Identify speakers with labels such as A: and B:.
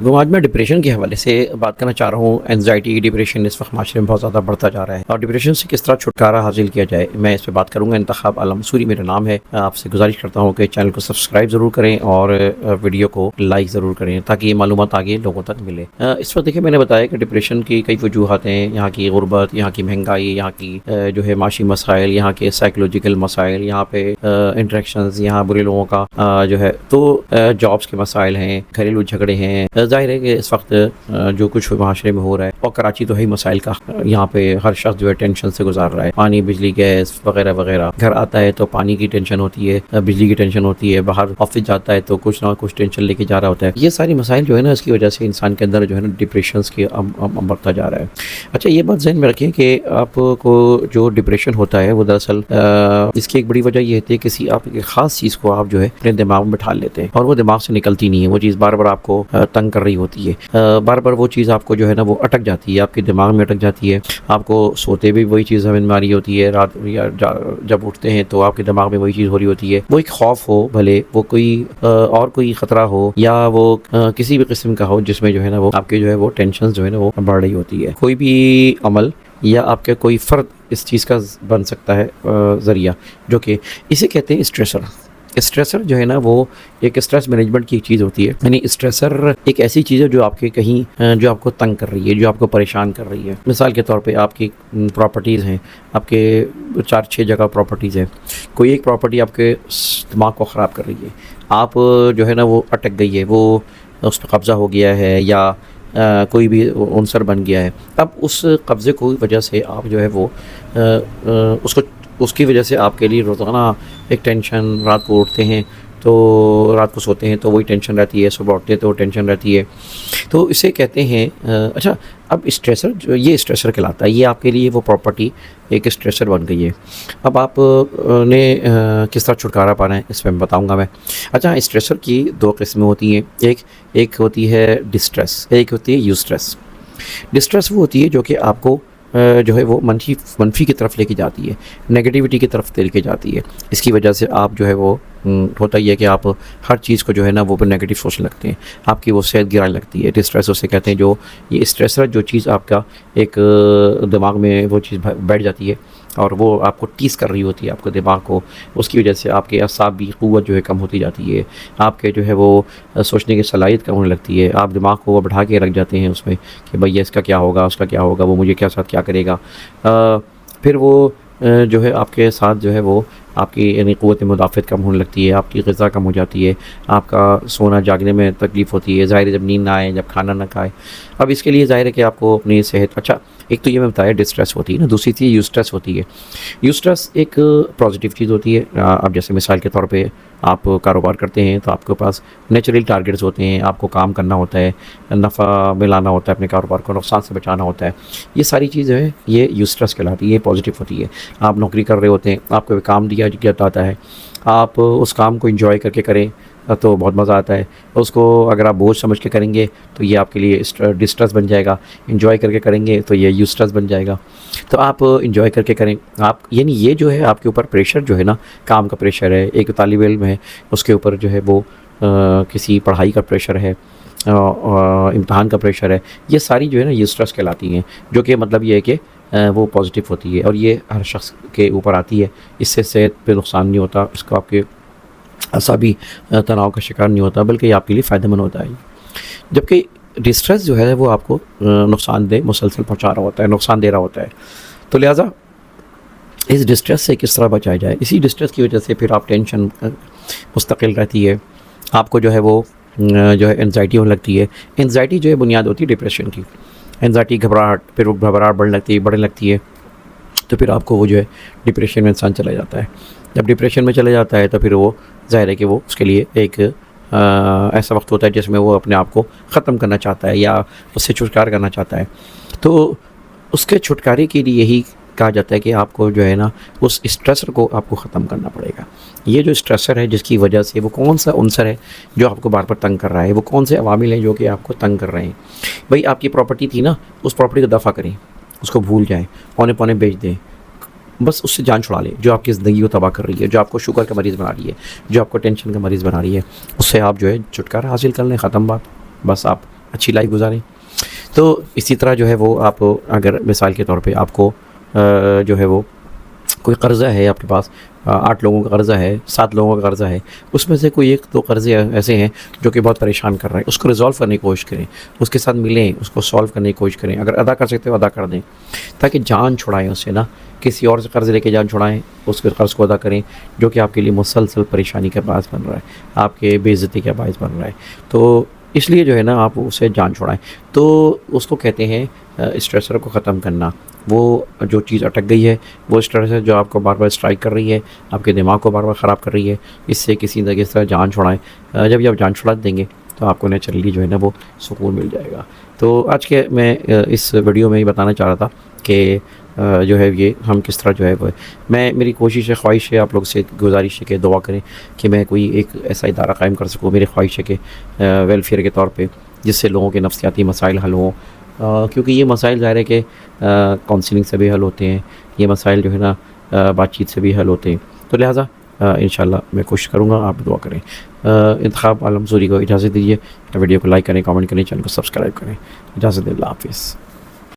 A: وہ آج میں ڈپریشن کے حوالے سے بات کرنا چاہ رہا ہوں. اینزائٹی ڈپریشن اس وقت معاشرے میں بہت زیادہ بڑھتا جا رہا ہے اور ڈپریشن سے کس طرح چھٹکارا حاصل کیا جائے میں اس پہ بات کروں گا. انتخاب عالم منصوری میرا نام ہے. آپ سے گزارش کرتا ہوں کہ چینل کو سبسکرائب ضرور کریں اور ویڈیو کو لائک ضرور کریں تاکہ یہ معلومات آگے لوگوں تک ملے. اس وقت دیکھیں میں نے بتایا کہ ڈپریشن کی کئی وجوہات ہیں. یہاں کی غربت، یہاں کی مہنگائی، یہاں کی جو ہے معاشی مسائل، یہاں کے سائیکولوجیکل مسائل، یہاں پہ انٹریکشنز، یہاں برے لوگوں کا جو ہے تو جابس کے مسائل ہیں، گھریلو جھگڑے ہیں. ظاہر ہے کہ اس وقت جو کچھ معاشرے میں ہو رہا ہے اور کراچی تو ہے مسائل کا. یہاں پہ ہر شخص جو ہے ٹینشن سے گزار رہا ہے. پانی، بجلی، گیس وغیرہ وغیرہ. گھر آتا ہے تو پانی کی ٹینشن ہوتی ہے، بجلی کی ٹینشن ہوتی ہے. باہر آفس جاتا ہے تو کچھ نہ کچھ ٹینشن لے کے جا رہا ہوتا ہے. یہ ساری مسائل جو ہے نا اس کی وجہ سے انسان کے اندر جو ہے نا ڈپریشنس کی بڑھتا جا رہا ہے. اچھا یہ بات ذہن میں رکھیں کہ آپ کو جو ڈپریشن ہوتا ہے وہ دراصل اس کی ایک بڑی وجہ یہ ہوتی ہے کسی آپ ایک خاص چیز کو آپ جو ہے اپنے دماغ میں بٹھا لیتے ہیں اور وہ دماغ سے نکلتی نہیں ہے. وہ چیز بار بار آپ کو تنگ کر رہی ہوتی ہے. بار بار وہ چیز آپ کو جو ہے نا وہ اٹک جاتی ہے، آپ کے دماغ میں اٹک جاتی ہے. آپ کو سوتے بھی وہی چیز ذہن میں آ رہی ہوتی ہے. رات یا جب اٹھتے ہیں تو آپ کے دماغ میں وہی چیز ہو رہی ہوتی ہے. وہ ایک خوف ہو، بھلے وہ کوئی اور کوئی خطرہ ہو یا وہ کسی بھی قسم کا ہو جس میں جو ہے نا وہ آپ کے جو ہے وہ ٹینشن جو ہے نا وہ بڑھ رہی ہوتی ہے. کوئی بھی عمل یا آپ کا کوئی فرد اس چیز کا بن سکتا ہے ذریعہ، جو کہ اسے کہتے ہیں اسٹریسر. اسٹریسر جو ہے نا وہ ایک اسٹریس مینجمنٹ کی ایک چیز ہوتی ہے. یعنی اسٹریسر ایک ایسی چیز ہے جو آپ کے کہیں جو آپ کو تنگ کر رہی ہے، جو آپ کو پریشان کر رہی ہے. مثال کے طور پہ آپ کی پراپرٹیز ہیں، آپ کے 4-6 جگہ پراپرٹیز ہیں. کوئی ایک پراپرٹی آپ کے دماغ کو خراب کر رہی ہے. آپ جو ہے نا وہ اٹک گئی ہے، وہ اس پہ قبضہ ہو گیا ہے یا کوئی بھی عنصر بن گیا ہے. اب اس قبضے کی وجہ سے آپ جو ہے وہ اس کی وجہ سے آپ کے لیے روزانہ ایک ٹینشن. رات کو اٹھتے ہیں تو رات کو سوتے ہیں تو وہی ٹینشن رہتی ہے، صبح اٹھتے ہیں تو وہ ٹینشن رہتی ہے. تو اسے کہتے ہیں اچھا اب اسٹریسر جو یہ اسٹریسر کہلاتا ہے. یہ آپ کے لیے وہ پراپرٹی ایک اسٹریسر بن گئی ہے. اب آپ نے کس طرح چھٹکارا پانا ہے اس میں بتاؤں گا میں. اچھا اسٹریسر کی 2 قسمیں ہوتی ہیں. ایک ہوتی ہے ڈسٹریس، ایک ہوتی ہے یوسٹریس. ڈسٹریس وہ ہوتی ہے جو کہ آپ کو جو ہے وہ منفی کی طرف لے کے جاتی ہے، نیگیٹیوٹی کی طرف لے کے جاتی ہے. اس کی وجہ سے آپ جو ہے وہ ہوتا ہی ہے کہ آپ ہر چیز کو جو ہے نا وہ نیگیٹیو سوچنے لگتے ہیں. آپ کی وہ صحت گرانے لگتی ہے. ڈسٹریس اسے کہتے ہیں. جو یہ اسٹریسر جو چیز آپ کا ایک دماغ میں وہ چیز بیٹھ جاتی ہے اور وہ آپ کو ٹیز کر رہی ہوتی ہے آپ کے دماغ کو. اس کی وجہ سے آپ کے اعصابی قوت جو ہے کم ہوتی جاتی ہے. آپ کے جو ہے وہ سوچنے کی صلاحیت کم ہونے لگتی ہے. آپ دماغ کو وہ بڑھا کے رکھ جاتے ہیں اس میں کہ بھئی اس کا کیا ہوگا، اس کا کیا ہوگا، وہ مجھے کیا ساتھ کیا کرے گا. پھر وہ جو ہے آپ کے ساتھ جو ہے وہ آپ کی یعنی قوت مدافعت کم ہونے لگتی ہے. آپ کی غذا کم ہو جاتی ہے. آپ کا سونا جاگنے میں تکلیف ہوتی ہے. ظاہر ہے جب نیند نہ آئے، جب کھانا نہ کھائے. اب اس کے لیے ظاہر ہے کہ آپ کو اپنی صحت اچھا ایک تو یہ میں بتایا ڈسٹریس ہوتی ہے نا. دوسری چیز یوسٹریس ہوتی ہے. یوسٹریس ایک پازیٹیو چیز ہوتی ہے. اب جیسے مثال کے طور پہ آپ کاروبار کرتے ہیں تو آپ کے پاس نیچرل ٹارگیٹس ہوتے ہیں. آپ کو کام کرنا ہوتا ہے، نفع ملانا ہوتا ہے، اپنے کاروبار کو نقصان سے بچانا ہوتا ہے. یہ ساری چیزیں ہیں، یہ یوسٹریس کہلاتی ہے. یہ پازیٹیو ہوتی ہے. آپ نوکری کر رہے ہوتے ہیں، آپ کو کام دیا جاتا ہے، آپ اس کام کو انجوائے کر کے کریں تو بہت مزہ آتا ہے. اس کو اگر آپ بوجھ سمجھ کے کریں گے تو یہ آپ کے لیے ڈسٹریس بن جائے گا. انجوائے کر کے کریں گے تو یہ یوسٹریس بن جائے گا. تو آپ انجوائے کر کے کریں. آپ یعنی یہ جو ہے آپ کے اوپر پریشر جو ہے نا، کام کا پریشر ہے، ایک طالب علم ہے اس کے اوپر جو ہے وہ کسی پڑھائی کا پریشر ہے، امتحان کا پریشر ہے. یہ ساری جو ہے نا یوسٹریس کہلاتی ہیں، جو کہ مطلب یہ ہے کہ وہ پازیٹیو ہوتی ہے اور یہ ہر شخص کے اوپر آتی ہے. اس سے صحت پہ نقصان نہیں ہوتا، اس کو آپ کے اعصابی تناؤ کا شکار نہیں ہوتا، بلکہ یہ آپ کے لیے فائدہ مند ہوتا ہے. جبکہ ڈسٹریس جو ہے وہ آپ کو نقصان دہ مسلسل پہنچا رہا ہوتا ہے، نقصان دے رہا ہوتا ہے. تو لہٰذا اس ڈسٹریس سے کس طرح بچایا جائے. اسی ڈسٹریس کی وجہ سے پھر آپ ٹینشن مستقل رہتی ہے. آپ کو جو ہے وہ جو ہے انزائٹی ہونے لگتی ہے. انزائٹی جو ہے بنیاد ہوتی ہے ڈپریشن کی. انزائٹی گھبراہٹ، پھر وہ گھبراہٹ بڑھنے لگتی ہے تو پھر آپ کو وہ جو ہے ڈپریشن میں انسان چلا جاتا ہے. جب ڈپریشن میں چلا جاتا ہے تو پھر وہ ظاہر ہے کہ وہ اس کے لیے ایک ایسا وقت ہوتا ہے جس میں وہ اپنے آپ کو ختم کرنا چاہتا ہے یا اس سے چھٹکارا کرنا چاہتا ہے. تو اس کے چھٹکارے کے لیے یہی کہا جاتا ہے کہ آپ کو جو ہے نا اس اسٹریسر کو آپ کو ختم کرنا پڑے گا. یہ جو اسٹریسر ہے جس کی وجہ سے وہ کون سا عنصر ہے جو آپ کو بار بار تنگ کر رہا ہے، وہ کون سے عوامل ہیں جو کہ آپ کو تنگ کر رہے ہیں. بھئی آپ کی پراپرٹی تھی نا، اس پراپرٹی کو دفع کریں، اس کو بھول جائیں، پونے پونے بیچ دیں، بس اس سے جان چھڑا لیں جو آپ کی زندگی کو تباہ کر رہی ہے، جو آپ کو شوگر کا مریض بنا رہی ہے، جو آپ کو ٹینشن کا مریض بنا رہی ہے. اس سے آپ جو ہے چھٹکارا حاصل کر لیں. ختم بات. بس آپ اچھی لائف گزاریں. تو اسی طرح جو ہے وہ آپ اگر مثال کے طور پہ آپ کو جو ہے وہ کوئی قرضہ ہے آپ کے پاس، 8 لوگوں کا قرضہ ہے، 7 لوگوں کا قرضہ ہے، اس میں سے کوئی 1-2 قرضے ایسے ہیں جو کہ بہت پریشان کر رہے ہیں، اس کو ریزالو کرنے کی کوشش کریں، اس کے ساتھ ملیں، اس کو سالو کرنے کی کوشش کریں. اگر ادا کر سکتے ہو ادا کر دیں تاکہ جان چھڑائیں اس سے، نا کسی اور سے قرض لے کے جان چھڑائیں، اس کے قرض کو ادا کریں جو کہ آپ کے لیے مسلسل پریشانی کا باعث بن رہا ہے، آپ کے بے عزتی کا باعث بن رہا ہے. تو اس لیے جو ہے نا آپ اسے جان چھڑائیں. تو اس کو کہتے ہیں اسٹریسر کو ختم کرنا. وہ جو چیز اٹک گئی ہے، وہ اسٹریس ہے جو آپ کو بار بار اسٹرائک کر رہی ہے، آپ کے دماغ کو بار بار خراب کر رہی ہے، اس سے کسی نہ کسی طرح جان چھڑائیں. جب یہ آپ جان چھڑا دیں گے تو آپ کو نیچرلی جو ہے نا وہ سکون مل جائے گا. تو آج کے میں اس ویڈیو میں یہ بتانا چاہ رہا تھا کہ جو ہے یہ ہم کس طرح جو ہے وہ میری کوشش ہے، خواہش ہے، آپ لوگ سے گزارش ہے کہ دعا کریں کہ میں کوئی ایک ایسا ادارہ قائم کر سکوں. میری خواہش ہے کہ ویلفیئر کے طور پہ، جس سے لوگوں کے نفسیاتی مسائل حل ہوں، کیونکہ یہ مسائل ظاہر ہے کہ کاؤنسلنگ سے بھی حل ہوتے ہیں، یہ مسائل جو ہے نا بات چیت سے بھی حل ہوتے ہیں. تو لہٰذا انشاءاللہ میں کوشش کروں گا، آپ دعا کریں. انتخاب عالم سوری کو اجازت دیجیے. ویڈیو کو لائک کریں، کامنٹ کریں، چینل کو سبسکرائب کریں. اجازت دیں، اللہ حافظ.